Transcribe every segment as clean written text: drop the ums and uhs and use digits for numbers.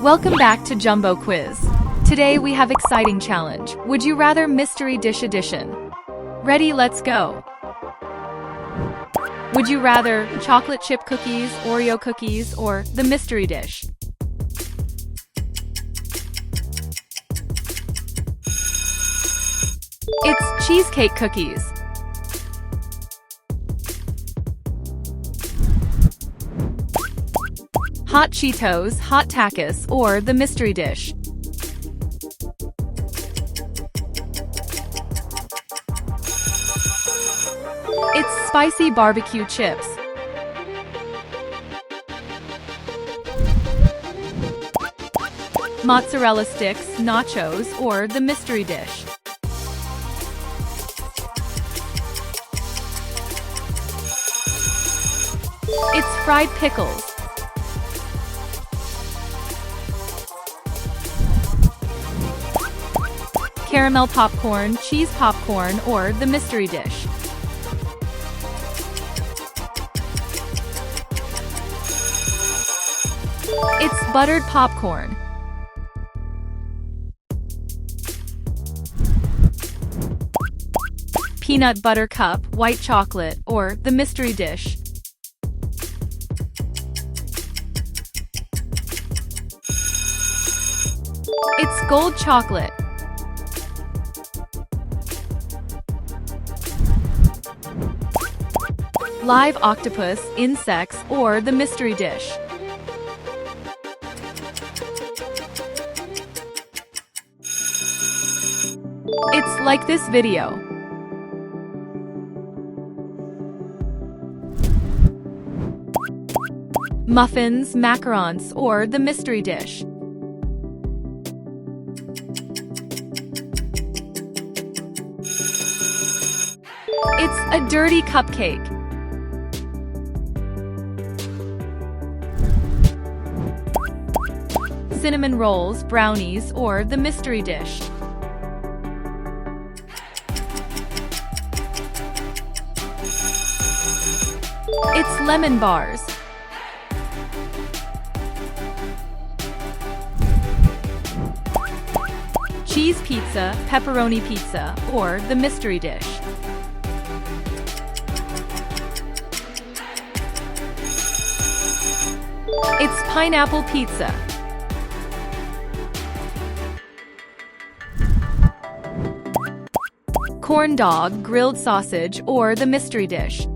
Welcome back to Jumbo Quiz. Today we have exciting challenge. Would you rather mystery dish edition? Ready, let's go. Would you rather chocolate chip cookies, Oreo cookies, or the mystery dish? It's cheesecake cookies. Hot Cheetos, hot tacos, or the mystery dish? It's spicy barbecue chips. Mozzarella sticks, nachos, or the mystery dish? It's fried pickles. Caramel popcorn, cheese popcorn, or the mystery dish? It's buttered popcorn. Peanut butter cup, white chocolate, or the mystery dish? It's gold chocolate. Live octopus, insects, or the mystery dish? It's like this video. Muffins, macarons, or the mystery dish? It's a dirty cupcake. Cinnamon rolls, brownies, or the mystery dish? It's lemon bars. Cheese pizza, pepperoni pizza, or the mystery dish? It's pineapple pizza. Corn dog, grilled sausage, or the mystery dish?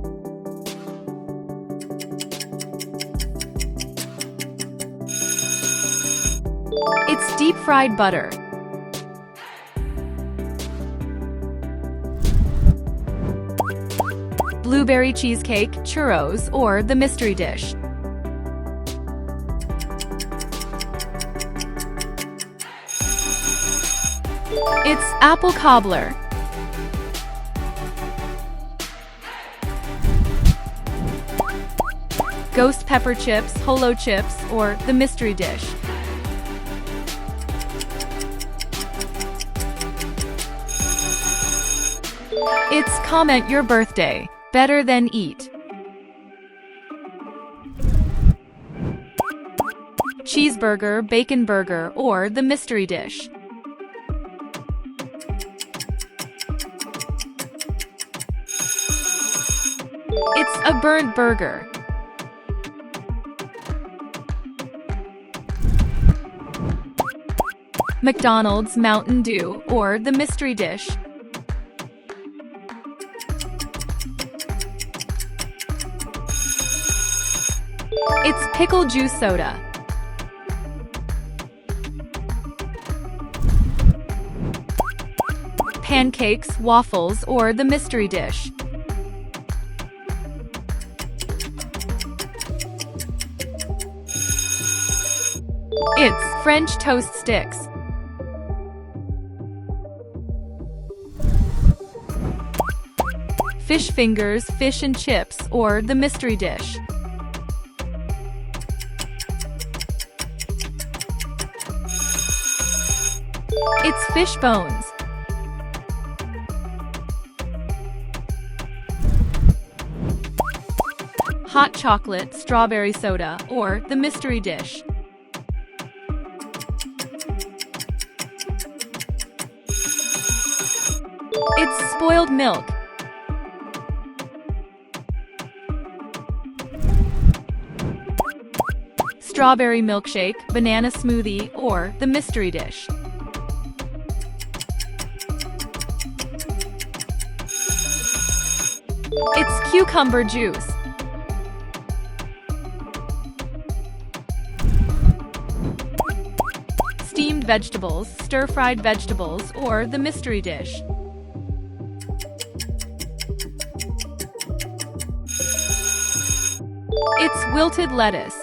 It's deep-fried butter. Blueberry cheesecake, churros, or the mystery dish? It's apple cobbler. Ghost pepper chips, holo chips, or the mystery dish? It's comment your birthday. Better than eat. Cheeseburger, bacon burger, or the mystery dish? It's a burnt burger. McDonald's, Mountain Dew, or the mystery dish? It's pickle juice soda. Pancakes, waffles, or the mystery dish? It's French toast sticks. Fish fingers, fish and chips, or the mystery dish? It's fish bones. Hot chocolate, strawberry soda, or the mystery dish? It's spoiled milk. Strawberry milkshake, banana smoothie, or the mystery dish. It's cucumber juice. Steamed vegetables, stir-fried vegetables, or the mystery dish. It's wilted lettuce.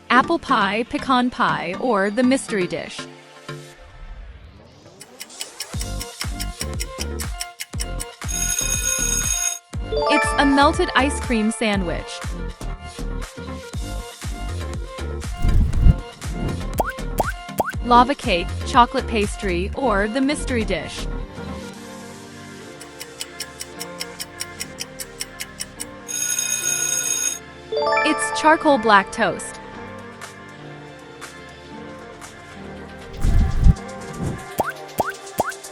Apple pie, pecan pie, or the mystery dish. It's a melted ice cream sandwich. Lava cake, chocolate pastry, or the mystery dish. It's charcoal black toast.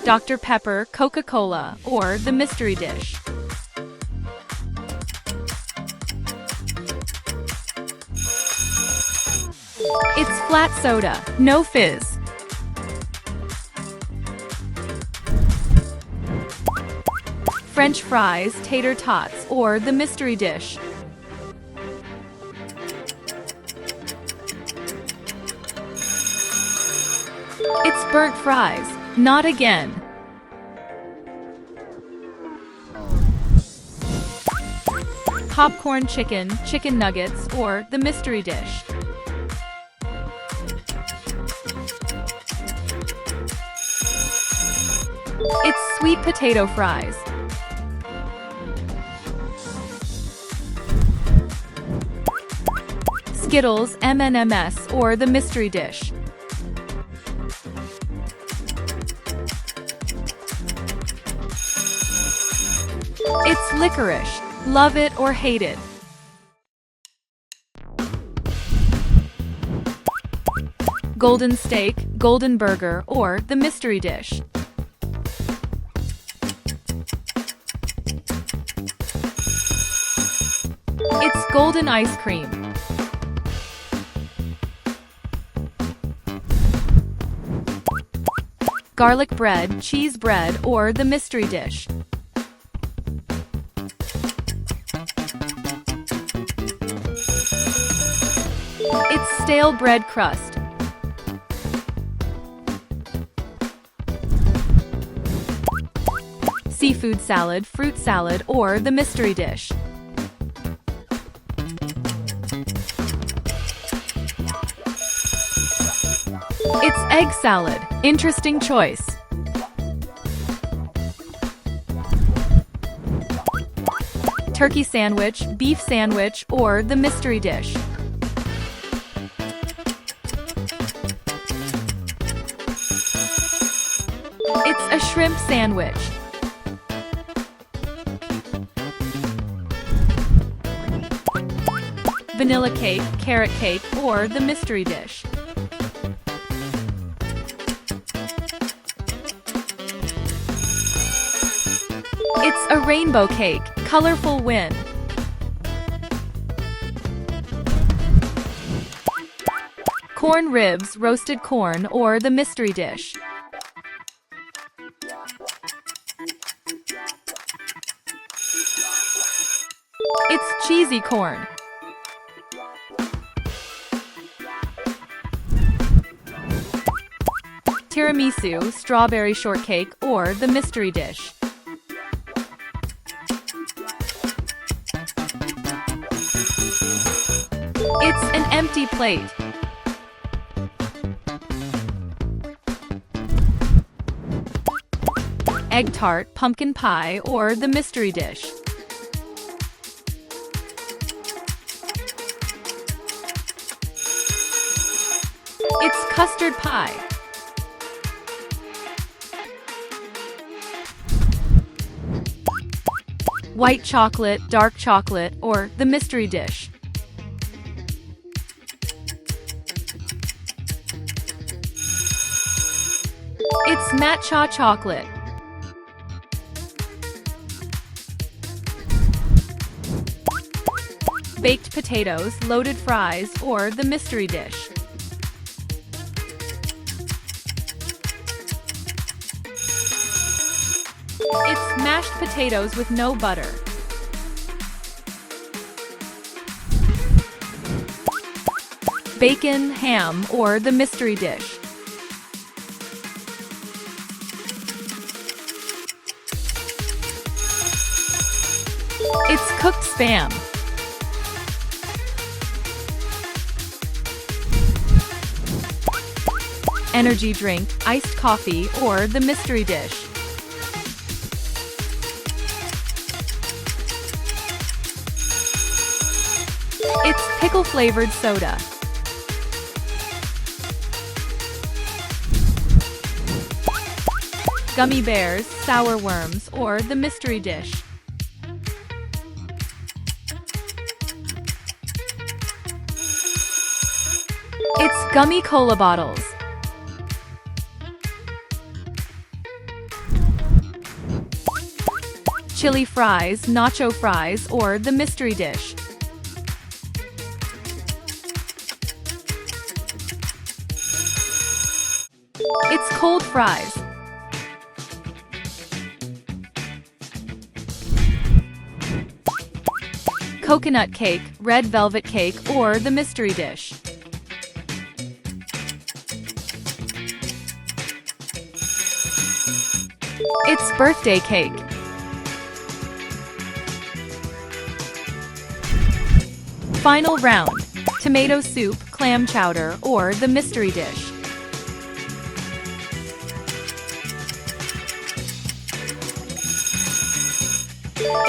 Dr. Pepper, Coca-Cola, or the mystery dish. It's flat soda, no fizz. French fries, tater tots, or the mystery dish. It's burnt fries, not again. Popcorn chicken, chicken nuggets, or the mystery dish. It's sweet potato fries. Skittles, M&Ms, or the mystery dish. It's licorice. Love it or hate it. Golden steak, golden burger, or the mystery dish. It's golden ice cream. Garlic bread, cheese bread, or the mystery dish. It's stale bread crust. Seafood salad, fruit salad, or the mystery dish. It's egg salad. Interesting choice. Turkey sandwich, beef sandwich, or the mystery dish. It's a shrimp sandwich. Vanilla cake, carrot cake, or the mystery dish. It's a rainbow cake, colorful win. Corn ribs, roasted corn, or the mystery dish. It's cheesy corn. Tiramisu, strawberry shortcake, or the mystery dish. It's an empty plate. Egg tart, pumpkin pie, or the mystery dish. It's custard pie. White chocolate, dark chocolate, or the mystery dish. It's matcha chocolate. Baked potatoes, loaded fries, or the mystery dish. It's mashed potatoes with no butter. Bacon, ham, or the mystery dish. It's cooked Spam. Energy drink, iced coffee, or the mystery dish. It's pickle-flavored soda. Gummy bears, sour worms, or the mystery dish. It's gummy cola bottles. Chili fries, nacho fries, or the mystery dish. It's cold fries. Coconut cake, red velvet cake, or the mystery dish. It's birthday cake. Final round: tomato soup, clam chowder, or the mystery dish.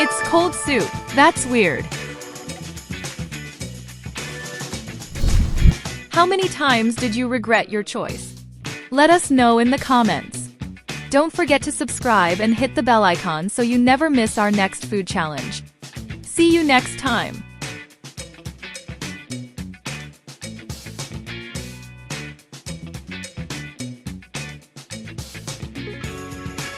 It's cold soup. That's weird. How many times did you regret your choice? Let us know in the comments. Don't forget to subscribe and hit the bell icon so you never miss our next food challenge. See you next time.